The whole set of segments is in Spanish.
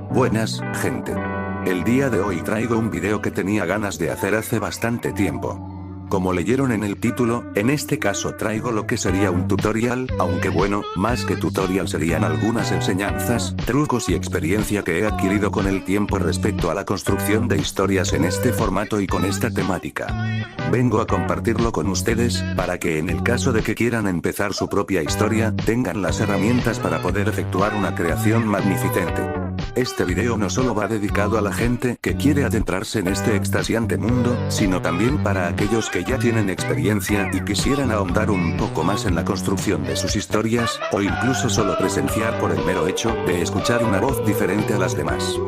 Buenas, gente. El día de hoy traigo un video que tenía ganas de hacer hace bastante tiempo. Como leyeron en el título, en este caso traigo lo que sería un tutorial, aunque bueno, más que tutorial serían algunas enseñanzas, trucos y experiencia que he adquirido con el tiempo respecto a la construcción de historias en este formato y con esta temática. Vengo a compartirlo con ustedes, para que en el caso de que quieran empezar su propia historia, tengan las herramientas para poder efectuar una creación magnificente. Este video no solo va dedicado a la gente que quiere adentrarse en este extasiante mundo, sino también para aquellos que ya tienen experiencia y quisieran ahondar un poco más en la construcción de sus historias, o incluso solo presenciar por el mero hecho de escuchar una voz diferente a las demás.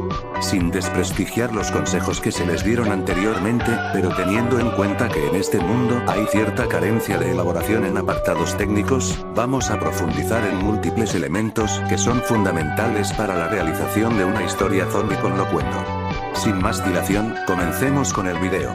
Sin desprestigiar los consejos que se les dieron anteriormente, pero teniendo en cuenta que en este mundo hay cierta carencia de elaboración en apartados técnicos, vamos a profundizar en múltiples elementos que son fundamentales para la realización de una historia zombie con locuendo. Sin más dilación, comencemos con el video.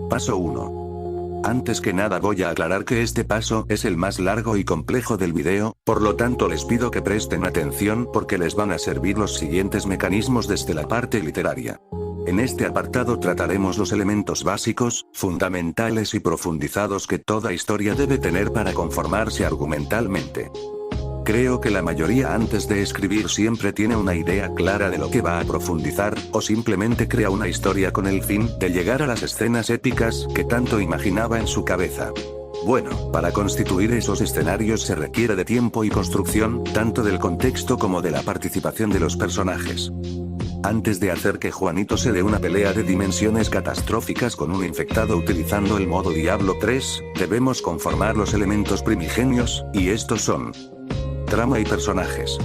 Paso 1. Antes que nada voy a aclarar que este paso es el más largo y complejo del video, por lo tanto les pido que presten atención porque les van a servir los siguientes mecanismos desde la parte literaria. En este apartado trataremos los elementos básicos, fundamentales y profundizados que toda historia debe tener para conformarse argumentalmente. Creo que la mayoría antes de escribir siempre tiene una idea clara de lo que va a profundizar, o simplemente crea una historia con el fin de llegar a las escenas épicas que tanto imaginaba en su cabeza. Bueno, para constituir esos escenarios se requiere de tiempo y construcción, tanto del contexto como de la participación de los personajes. Antes de hacer que Juanito se dé una pelea de dimensiones catastróficas con un infectado utilizando el modo Diablo 3, debemos conformar los elementos primigenios, y estos son: trama y personajes.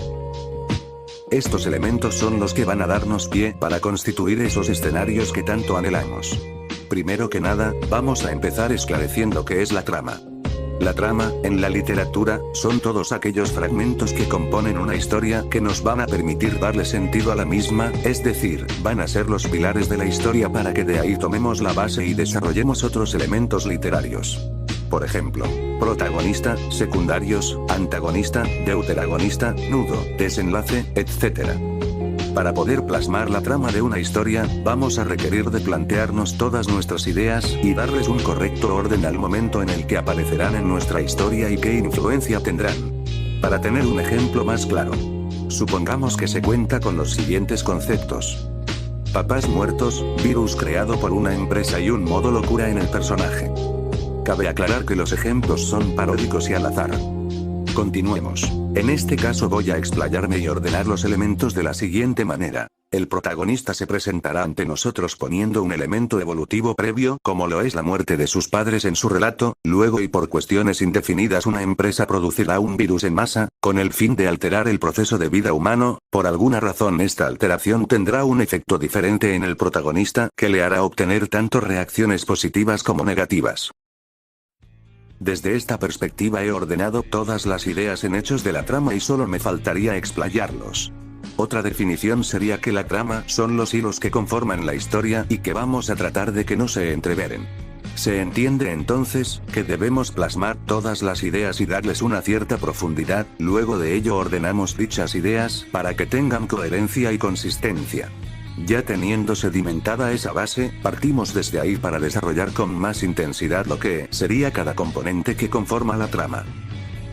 Estos elementos son los que van a darnos pie para constituir esos escenarios que tanto anhelamos. Primero que nada, vamos a empezar esclareciendo qué es la trama. La trama, en la literatura, son todos aquellos fragmentos que componen una historia que nos van a permitir darle sentido a la misma, es decir, van a ser los pilares de la historia para que de ahí tomemos la base y desarrollemos otros elementos literarios. Por ejemplo, protagonista, secundarios, antagonista, deuteragonista, nudo, desenlace, etc. Para poder plasmar la trama de una historia, vamos a requerir de plantearnos todas nuestras ideas y darles un correcto orden al momento en el que aparecerán en nuestra historia y qué influencia tendrán. Para tener un ejemplo más claro, supongamos que se cuenta con los siguientes conceptos: papás muertos, virus creado por una empresa y un modo locura en el personaje. Cabe aclarar que los ejemplos son paródicos y al azar. Continuemos. En este caso voy a explayarme y ordenar los elementos de la siguiente manera. El protagonista se presentará ante nosotros poniendo un elemento evolutivo previo, como lo es la muerte de sus padres en su relato, luego y por cuestiones indefinidas una empresa producirá un virus en masa, con el fin de alterar el proceso de vida humano. Por alguna razón esta alteración tendrá un efecto diferente en el protagonista que le hará obtener tanto reacciones positivas como negativas. Desde esta perspectiva he ordenado todas las ideas en hechos de la trama y solo me faltaría explayarlos. Otra definición sería que la trama son los hilos que conforman la historia y que vamos a tratar de que no se entreveren. Se entiende entonces que debemos plasmar todas las ideas y darles una cierta profundidad, luego de ello ordenamos dichas ideas para que tengan coherencia y consistencia. Ya teniendo sedimentada esa base, partimos desde ahí para desarrollar con más intensidad lo que sería cada componente que conforma la trama.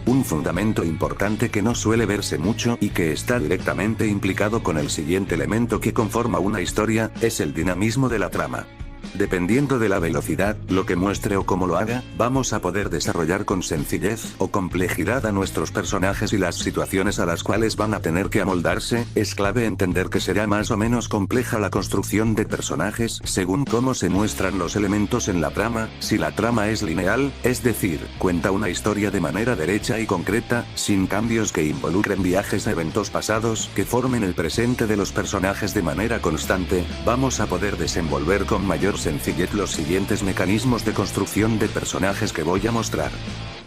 Un fundamento importante que no suele verse mucho y que está directamente implicado con el siguiente elemento que conforma una historia, es el dinamismo de la trama. Dependiendo de la velocidad, lo que muestre o cómo lo haga, vamos a poder desarrollar con sencillez o complejidad a nuestros personajes y las situaciones a las cuales van a tener que amoldarse. Es clave entender que será más o menos compleja la construcción de personajes según cómo se muestran los elementos en la trama. Si la trama es lineal, es decir, cuenta una historia de manera derecha y concreta, sin cambios que involucren viajes a eventos pasados que formen el presente de los personajes de manera constante, vamos a poder desenvolver con mayor sencillez los siguientes mecanismos de construcción de personajes que voy a mostrar.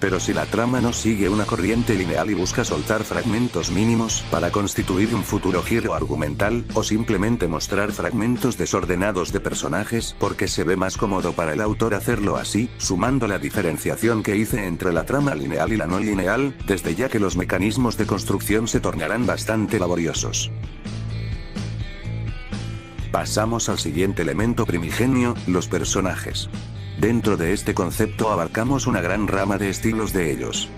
Pero si la trama no sigue una corriente lineal y busca soltar fragmentos mínimos para constituir un futuro giro argumental, o simplemente mostrar fragmentos desordenados de personajes porque se ve más cómodo para el autor hacerlo así, sumando la diferenciación que hice entre la trama lineal y la no lineal, desde ya que los mecanismos de construcción se tornarán bastante laboriosos. Pasamos al siguiente elemento primigenio, los personajes. Dentro de este concepto abarcamos una gran rama de estilos de ellos.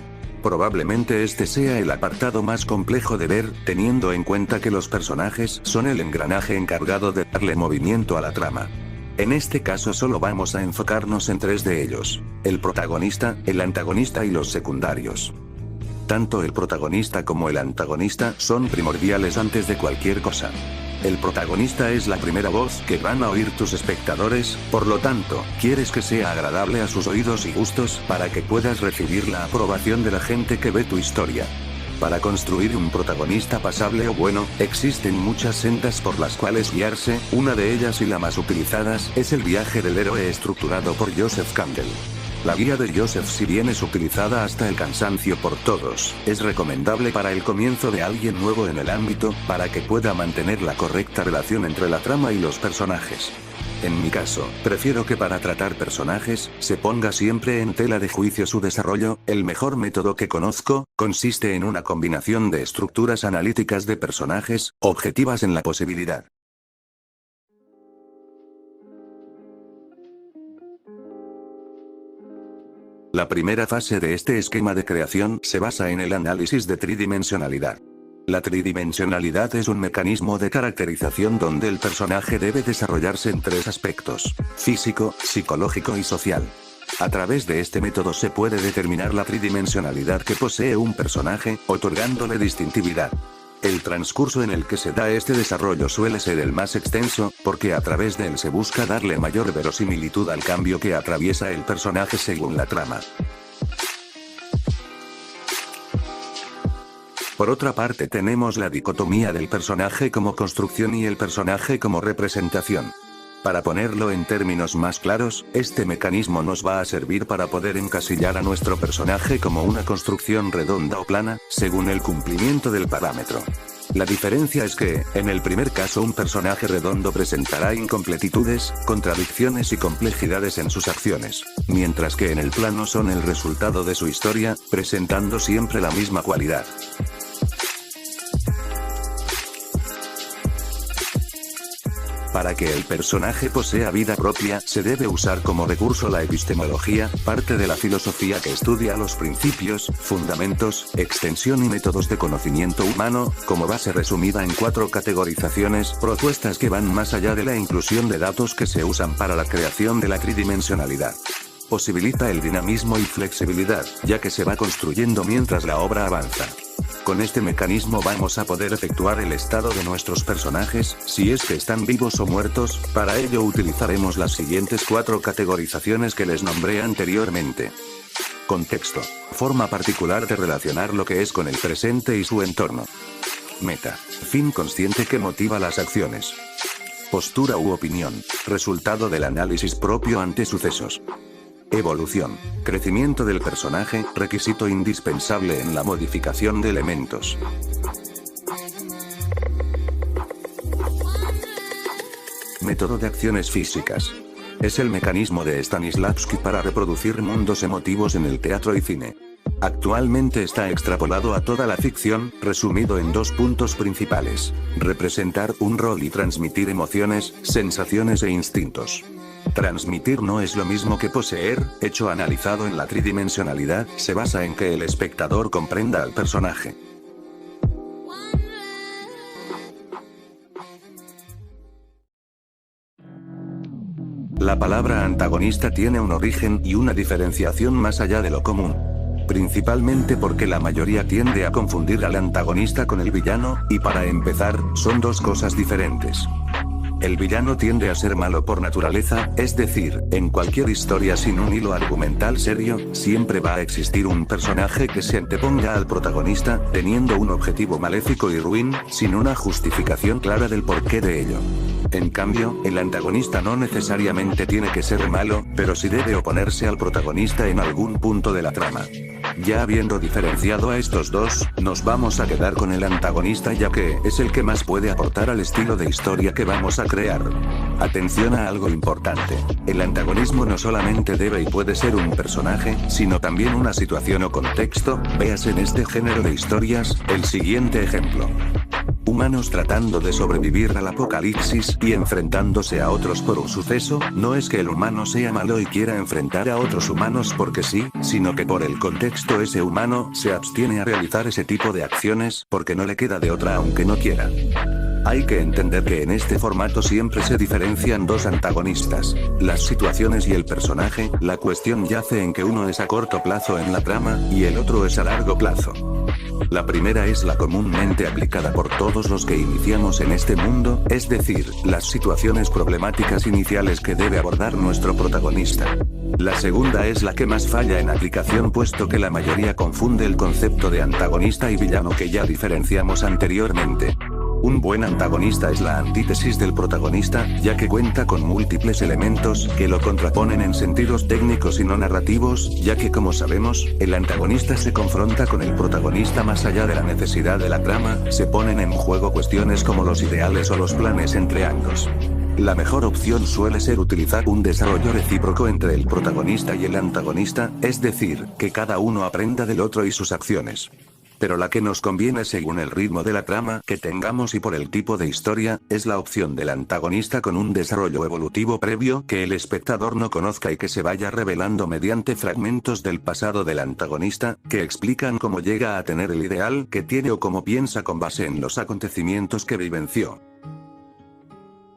Probablemente este sea el apartado más complejo de ver, teniendo en cuenta que los personajes son el engranaje encargado de darle movimiento a la trama. En este caso solo vamos a enfocarnos en 3 de ellos: el protagonista, el antagonista y los secundarios. Tanto el protagonista como el antagonista son primordiales antes de cualquier cosa. El protagonista es la primera voz que van a oír tus espectadores, por lo tanto, quieres que sea agradable a sus oídos y gustos para que puedas recibir la aprobación de la gente que ve tu historia. Para construir un protagonista pasable o bueno, existen muchas sendas por las cuales guiarse, una de ellas y la más utilizadas es el viaje del héroe estructurado por Joseph Campbell. La guía de Joseph, si bien es utilizada hasta el cansancio por todos, es recomendable para el comienzo de alguien nuevo en el ámbito, para que pueda mantener la correcta relación entre la trama y los personajes. En mi caso, prefiero que para tratar personajes, se ponga siempre en tela de juicio su desarrollo. El mejor método que conozco, consiste en una combinación de estructuras analíticas de personajes, objetivas en la posibilidad. La primera fase de este esquema de creación se basa en el análisis de tridimensionalidad. La tridimensionalidad es un mecanismo de caracterización donde el personaje debe desarrollarse en 3 aspectos: físico, psicológico y social. A través de este método se puede determinar la tridimensionalidad que posee un personaje, otorgándole distintividad. El transcurso en el que se da este desarrollo suele ser el más extenso, porque a través de él se busca darle mayor verosimilitud al cambio que atraviesa el personaje según la trama. Por otra parte tenemos la dicotomía del personaje como construcción y el personaje como representación. Para ponerlo en términos más claros, este mecanismo nos va a servir para poder encasillar a nuestro personaje como una construcción redonda o plana, según el cumplimiento del parámetro. La diferencia es que, en el primer caso un personaje redondo presentará incompletitudes, contradicciones y complejidades en sus acciones, mientras que en el plano son el resultado de su historia, presentando siempre la misma cualidad. Para que el personaje posea vida propia, se debe usar como recurso la epistemología, parte de la filosofía que estudia los principios, fundamentos, extensión y métodos de conocimiento humano, como base resumida en 4 categorizaciones propuestas que van más allá de la inclusión de datos que se usan para la creación de la tridimensionalidad. Posibilita el dinamismo y flexibilidad, ya que se va construyendo mientras la obra avanza. Con este mecanismo vamos a poder efectuar el estado de nuestros personajes, si es que están vivos o muertos. Para ello utilizaremos las siguientes 4 categorizaciones que les nombré anteriormente. Contexto. Forma particular de relacionar lo que es con el presente y su entorno. Meta. Fin consciente que motiva las acciones. Postura u opinión. Resultado del análisis propio ante sucesos. Evolución. Crecimiento del personaje, requisito indispensable en la modificación de elementos. Método de acciones físicas. Es el mecanismo de Stanislavski para reproducir mundos emotivos en el teatro y cine. Actualmente está extrapolado a toda la ficción, resumido en 2 puntos principales: representar un rol y transmitir emociones, sensaciones e instintos. Transmitir no es lo mismo que poseer. Hecho analizado en la tridimensionalidad, se basa en que el espectador comprenda al personaje. La palabra antagonista tiene un origen y una diferenciación más allá de lo común. Principalmente porque la mayoría tiende a confundir al antagonista con el villano, y para empezar, son 2 cosas diferentes. El villano tiende a ser malo por naturaleza, es decir, en cualquier historia sin un hilo argumental serio, siempre va a existir un personaje que se anteponga al protagonista, teniendo un objetivo maléfico y ruin, sin una justificación clara del porqué de ello. En cambio, el antagonista no necesariamente tiene que ser malo, pero sí debe oponerse al protagonista en algún punto de la trama. Ya habiendo diferenciado a estos dos, nos vamos a quedar con el antagonista ya que es el que más puede aportar al estilo de historia que vamos a crear. Atención a algo importante. El antagonismo no solamente debe y puede ser un personaje, sino también una situación o contexto. Veas en este género de historias, el siguiente ejemplo. Humanos tratando de sobrevivir al apocalipsis y enfrentándose a otros por un suceso. No es que el humano sea malo y quiera enfrentar a otros humanos porque sí, sino que por el contexto ese humano se abstiene a realizar ese tipo de acciones porque no le queda de otra aunque no quiera. Hay que entender que en este formato siempre se diferencian dos antagonistas, las situaciones y el personaje. La cuestión yace en que uno es a corto plazo en la trama, y el otro es a largo plazo. La primera es la comúnmente aplicada por todos los que iniciamos en este mundo, es decir, las situaciones problemáticas iniciales que debe abordar nuestro protagonista. La segunda es la que más falla en aplicación puesto que la mayoría confunde el concepto de antagonista y villano que ya diferenciamos anteriormente. Un buen antagonista es la antítesis del protagonista, ya que cuenta con múltiples elementos que lo contraponen en sentidos técnicos y no narrativos, ya que como sabemos, el antagonista se confronta con el protagonista más allá de la necesidad de la trama, se ponen en juego cuestiones como los ideales o los planes entre ambos. La mejor opción suele ser utilizar un desarrollo recíproco entre el protagonista y el antagonista, es decir, que cada uno aprenda del otro y sus acciones. Pero la que nos conviene según el ritmo de la trama que tengamos y por el tipo de historia, es la opción del antagonista con un desarrollo evolutivo previo que el espectador no conozca y que se vaya revelando mediante fragmentos del pasado del antagonista, que explican cómo llega a tener el ideal que tiene o cómo piensa con base en los acontecimientos que vivenció.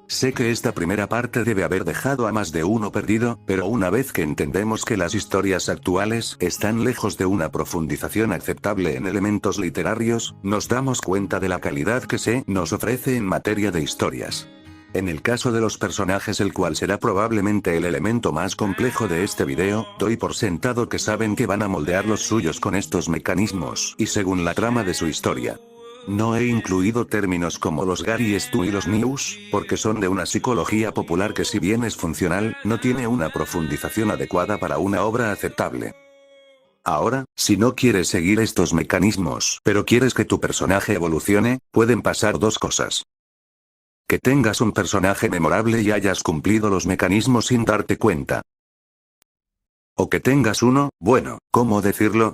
Sé que esta primera parte debe haber dejado a más de uno perdido, pero una vez que entendemos que las historias actuales están lejos de una profundización aceptable en elementos literarios, nos damos cuenta de la calidad que se nos ofrece en materia de historias. En el caso de los personajes, el cual será probablemente el elemento más complejo de este video, doy por sentado que saben que van a moldear los suyos con estos mecanismos y según la trama de su historia. No he incluido términos como los Gary Stu y los News, porque son de una psicología popular que si bien es funcional, no tiene una profundización adecuada para una obra aceptable. Ahora, si no quieres seguir estos mecanismos, pero quieres que tu personaje evolucione, pueden pasar dos cosas. Que tengas un personaje memorable y hayas cumplido los mecanismos sin darte cuenta. O que tengas uno, bueno, ¿cómo decirlo?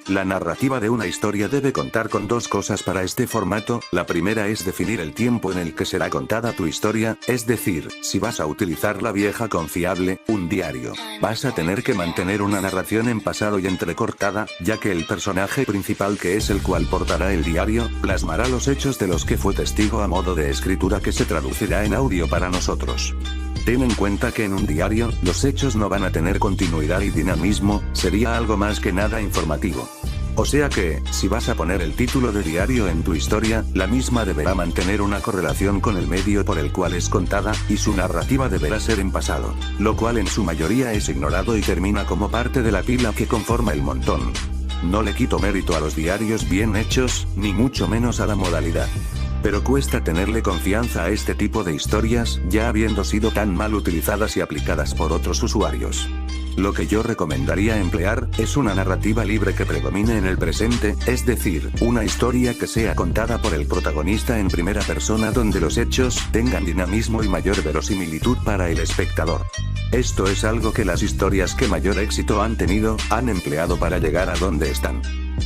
La narrativa de una historia debe contar con dos cosas para este formato. La primera es definir el tiempo en el que será contada tu historia, es decir, si vas a utilizar la vieja confiable, un diario. Vas a tener que mantener una narración en pasado y entrecortada, ya que el personaje principal, que es el cual portará el diario, plasmará los hechos de los que fue testigo a modo de escritura que se traducirá en audio para nosotros. Ten en cuenta que en un diario, los hechos no van a tener continuidad y dinamismo, sería algo más que nada informativo. O sea que, si vas a poner el título de diario en tu historia, la misma deberá mantener una correlación con el medio por el cual es contada, y su narrativa deberá ser en pasado, lo cual en su mayoría es ignorado y termina como parte de la pila que conforma el montón. No le quito mérito a los diarios bien hechos, ni mucho menos a la modalidad. Pero cuesta tenerle confianza a este tipo de historias, ya habiendo sido tan mal utilizadas y aplicadas por otros usuarios. Lo que yo recomendaría emplear, es una narrativa libre que predomine en el presente, es decir, una historia que sea contada por el protagonista en primera persona donde los hechos tengan dinamismo y mayor verosimilitud para el espectador. Esto es algo que las historias que mayor éxito han tenido, han empleado para llegar a donde están.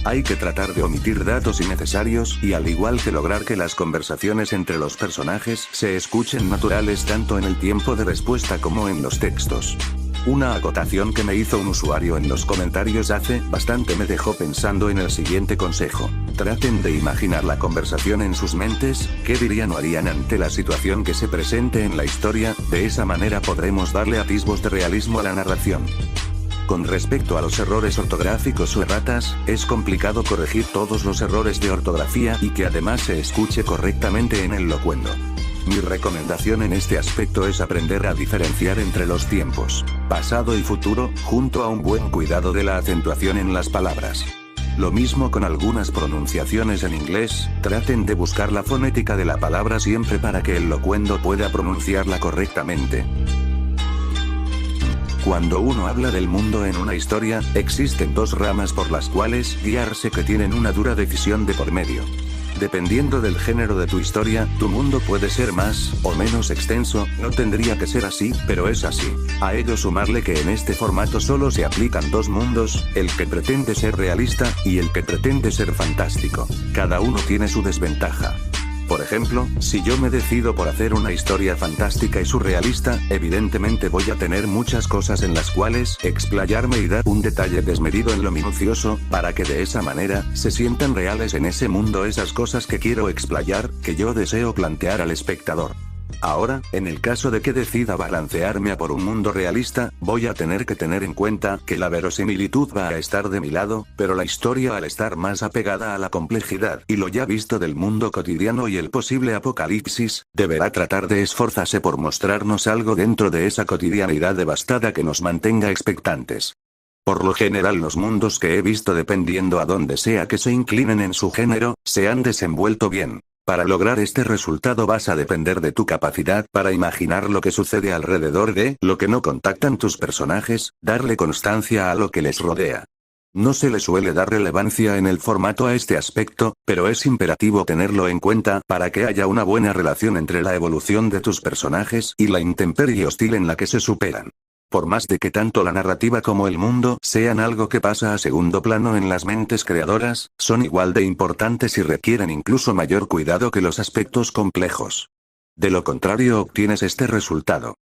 Hay que tratar de omitir datos innecesarios y al igual que lograr que las conversaciones entre los personajes se escuchen naturales tanto en el tiempo de respuesta como en los textos. Una acotación que me hizo un usuario en los comentarios hace bastante me dejó pensando en el siguiente consejo. Traten de imaginar la conversación en sus mentes, qué dirían o harían ante la situación que se presente en la historia, de esa manera podremos darle atisbos de realismo a la narración. Con respecto a los errores ortográficos o erratas, es complicado corregir todos los errores de ortografía y que además se escuche correctamente en el locuendo. Mi recomendación en este aspecto es aprender a diferenciar entre los tiempos, pasado y futuro, junto a un buen cuidado de la acentuación en las palabras. Lo mismo con algunas pronunciaciones en inglés, traten de buscar la fonética de la palabra siempre para que el locuendo pueda pronunciarla correctamente. Cuando uno habla del mundo en una historia, existen dos ramas por las cuales guiarse que tienen una dura decisión de por medio. Dependiendo del género de tu historia, tu mundo puede ser más o menos extenso, no tendría que ser así, pero es así. A ello sumarle que en este formato solo se aplican dos mundos, el que pretende ser realista, y el que pretende ser fantástico. Cada uno tiene su desventaja. Por ejemplo, si yo me decido por hacer una historia fantástica y surrealista, evidentemente voy a tener muchas cosas en las cuales explayarme y dar un detalle desmedido en lo minucioso, para que de esa manera, se sientan reales en ese mundo esas cosas que quiero explayar, que yo deseo plantear al espectador. Ahora, en el caso de que decida balancearme a por un mundo realista, voy a tener que tener en cuenta que la verosimilitud va a estar de mi lado, pero la historia al estar más apegada a la complejidad y lo ya visto del mundo cotidiano y el posible apocalipsis, deberá tratar de esforzarse por mostrarnos algo dentro de esa cotidianidad devastada que nos mantenga expectantes. Por lo general los mundos que he visto, dependiendo a donde sea que se inclinen en su género, se han desenvuelto bien. Para lograr este resultado vas a depender de tu capacidad para imaginar lo que sucede alrededor de lo que no contactan tus personajes, darle constancia a lo que les rodea. No se le suele dar relevancia en el formato a este aspecto, pero es imperativo tenerlo en cuenta para que haya una buena relación entre la evolución de tus personajes y la intemperie hostil en la que se superan. Por más de que tanto la narrativa como el mundo sean algo que pasa a segundo plano en las mentes creadoras, son igual de importantes y requieren incluso mayor cuidado que los aspectos complejos. De lo contrario obtienes este resultado.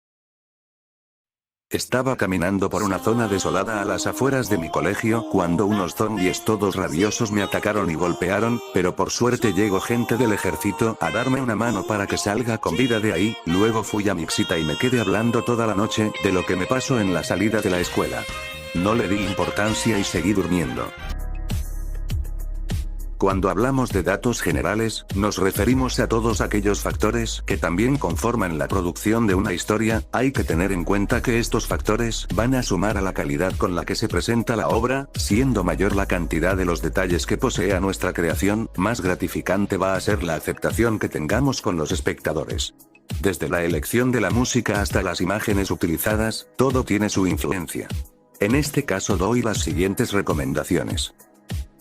Estaba caminando por una zona desolada a las afueras de mi colegio cuando unos zombies todos rabiosos me atacaron y golpearon, pero por suerte llegó gente del ejército a darme una mano para que salga con vida de ahí. Luego fui a mi cita y me quedé hablando toda la noche de lo que me pasó en la salida de la escuela. No le di importancia y seguí durmiendo. Cuando hablamos de datos generales, nos referimos a todos aquellos factores que también conforman la producción de una historia. Hay que tener en cuenta que estos factores van a sumar a la calidad con la que se presenta la obra, siendo mayor la cantidad de los detalles que posea nuestra creación, más gratificante va a ser la aceptación que tengamos con los espectadores. Desde la elección de la música hasta las imágenes utilizadas, todo tiene su influencia. En este caso doy las siguientes recomendaciones.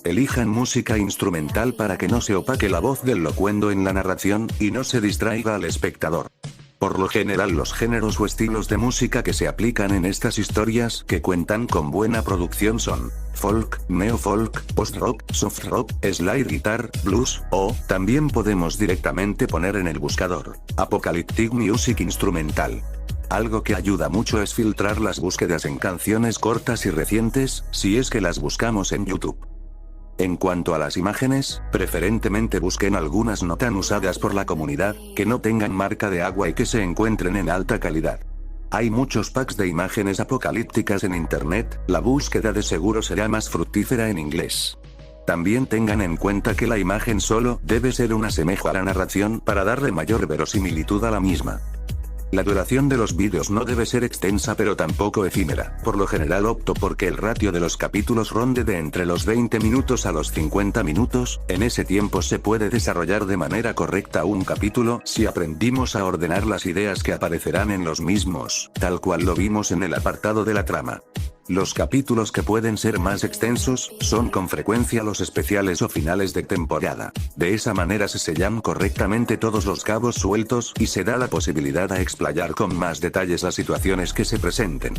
Elijan música instrumental para que no se opaque la voz del locuendo en la narración, y no se distraiga al espectador. Por lo general los géneros o estilos de música que se aplican en estas historias que cuentan con buena producción son folk, neofolk, post-rock, soft rock, slide guitar, blues, o, también podemos directamente poner en el buscador, apocalyptic music instrumental. Algo que ayuda mucho es filtrar las búsquedas en canciones cortas y recientes, si es que las buscamos en YouTube. En cuanto a las imágenes, preferentemente busquen algunas no tan usadas por la comunidad, que no tengan marca de agua y que se encuentren en alta calidad. Hay muchos packs de imágenes apocalípticas en internet, la búsqueda de seguro será más fructífera en inglés. También tengan en cuenta que la imagen solo debe ser un asemejo a la narración para darle mayor verosimilitud a la misma. La duración de los vídeos no debe ser extensa pero tampoco efímera. Por lo general opto porque el ratio de los capítulos ronde de entre los 20 minutos a los 50 minutos, en ese tiempo se puede desarrollar de manera correcta un capítulo si aprendimos a ordenar las ideas que aparecerán en los mismos, tal cual lo vimos en el apartado de la trama. Los capítulos que pueden ser más extensos, son con frecuencia los especiales o finales de temporada. De esa manera se sellan correctamente todos los cabos sueltos y se da la posibilidad a explayar con más detalles las situaciones que se presenten.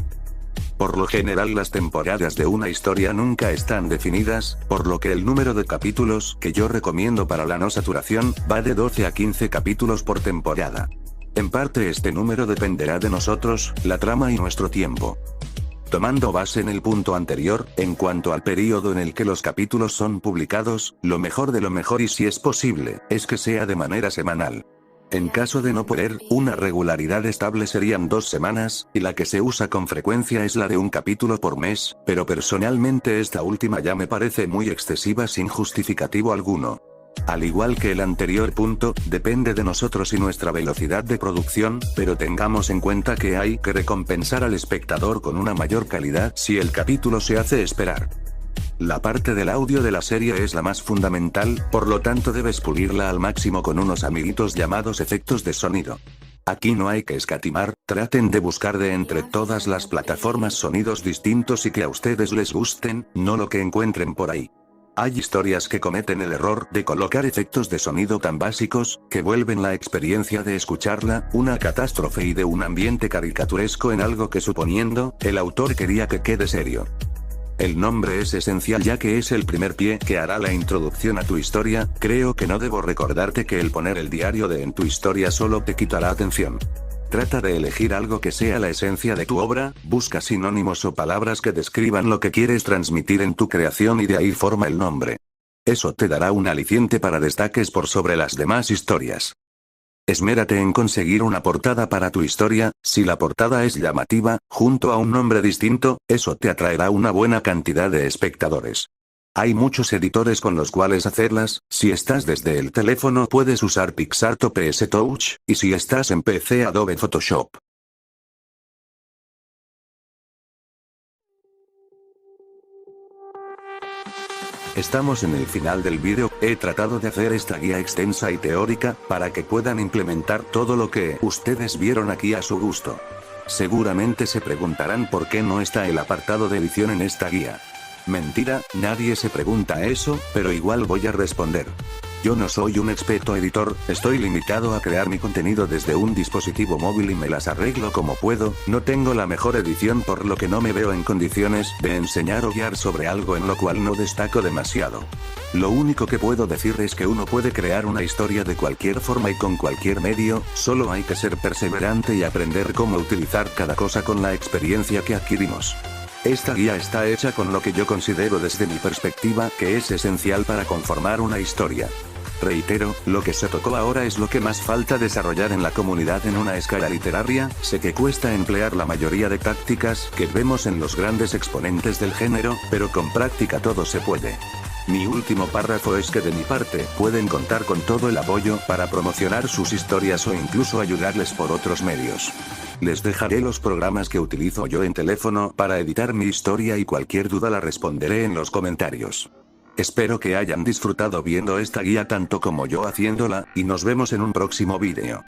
Por lo general las temporadas de una historia nunca están definidas, por lo que el número de capítulos que yo recomiendo para la no saturación va de 12 a 15 capítulos por temporada. En parte este número dependerá de nosotros, la trama y nuestro tiempo. Tomando base en el punto anterior, en cuanto al periodo en el que los capítulos son publicados, lo mejor de lo mejor y si es posible, es que sea de manera semanal. En caso de no poder, una regularidad estable serían 2 semanas, y la que se usa con frecuencia es la de un capítulo por mes, pero personalmente esta última ya me parece muy excesiva sin justificativo alguno. Al igual que el anterior punto, depende de nosotros y nuestra velocidad de producción, pero tengamos en cuenta que hay que recompensar al espectador con una mayor calidad si el capítulo se hace esperar. La parte del audio de la serie es la más fundamental, por lo tanto debes pulirla al máximo con unos amiguitos llamados efectos de sonido. Aquí no hay que escatimar, traten de buscar de entre todas las plataformas sonidos distintos y que a ustedes les gusten, no lo que encuentren por ahí. Hay historias que cometen el error de colocar efectos de sonido tan básicos, que vuelven la experiencia de escucharla, una catástrofe y de un ambiente caricaturesco en algo que suponiendo, el autor quería que quede serio. El nombre es esencial ya que es el primer pie que hará la introducción a tu historia, creo que no debo recordarte que el poner el diario de en tu historia solo te quitará atención. Trata de elegir algo que sea la esencia de tu obra, busca sinónimos o palabras que describan lo que quieres transmitir en tu creación y de ahí forma el nombre. Eso te dará un aliciente para destaques por sobre las demás historias. Esmérate en conseguir una portada para tu historia, si la portada es llamativa, junto a un nombre distinto, eso te atraerá una buena cantidad de espectadores. Hay muchos editores con los cuales hacerlas, si estás desde el teléfono puedes usar PicsArt o PS Touch, y si estás en PC Adobe Photoshop. Estamos en el final del vídeo, he tratado de hacer esta guía extensa y teórica, para que puedan implementar todo lo que ustedes vieron aquí a su gusto. Seguramente se preguntarán por qué no está el apartado de edición en esta guía. Mentira, nadie se pregunta eso, pero igual voy a responder. Yo no soy un experto editor, estoy limitado a crear mi contenido desde un dispositivo móvil y me las arreglo como puedo, no tengo la mejor edición por lo que no me veo en condiciones de enseñar o guiar sobre algo en lo cual no destaco demasiado. Lo único que puedo decir es que uno puede crear una historia de cualquier forma y con cualquier medio, solo hay que ser perseverante y aprender cómo utilizar cada cosa con la experiencia que adquirimos. Esta guía está hecha con lo que yo considero desde mi perspectiva que es esencial para conformar una historia. Reitero, lo que se tocó ahora es lo que más falta desarrollar en la comunidad en una escala literaria, sé que cuesta emplear la mayoría de tácticas que vemos en los grandes exponentes del género, pero con práctica todo se puede. Mi último párrafo es que de mi parte, pueden contar con todo el apoyo para promocionar sus historias o incluso ayudarles por otros medios. Les dejaré los programas que utilizo yo en teléfono para editar mi historia y cualquier duda la responderé en los comentarios. Espero que hayan disfrutado viendo esta guía tanto como yo haciéndola, y nos vemos en un próximo vídeo.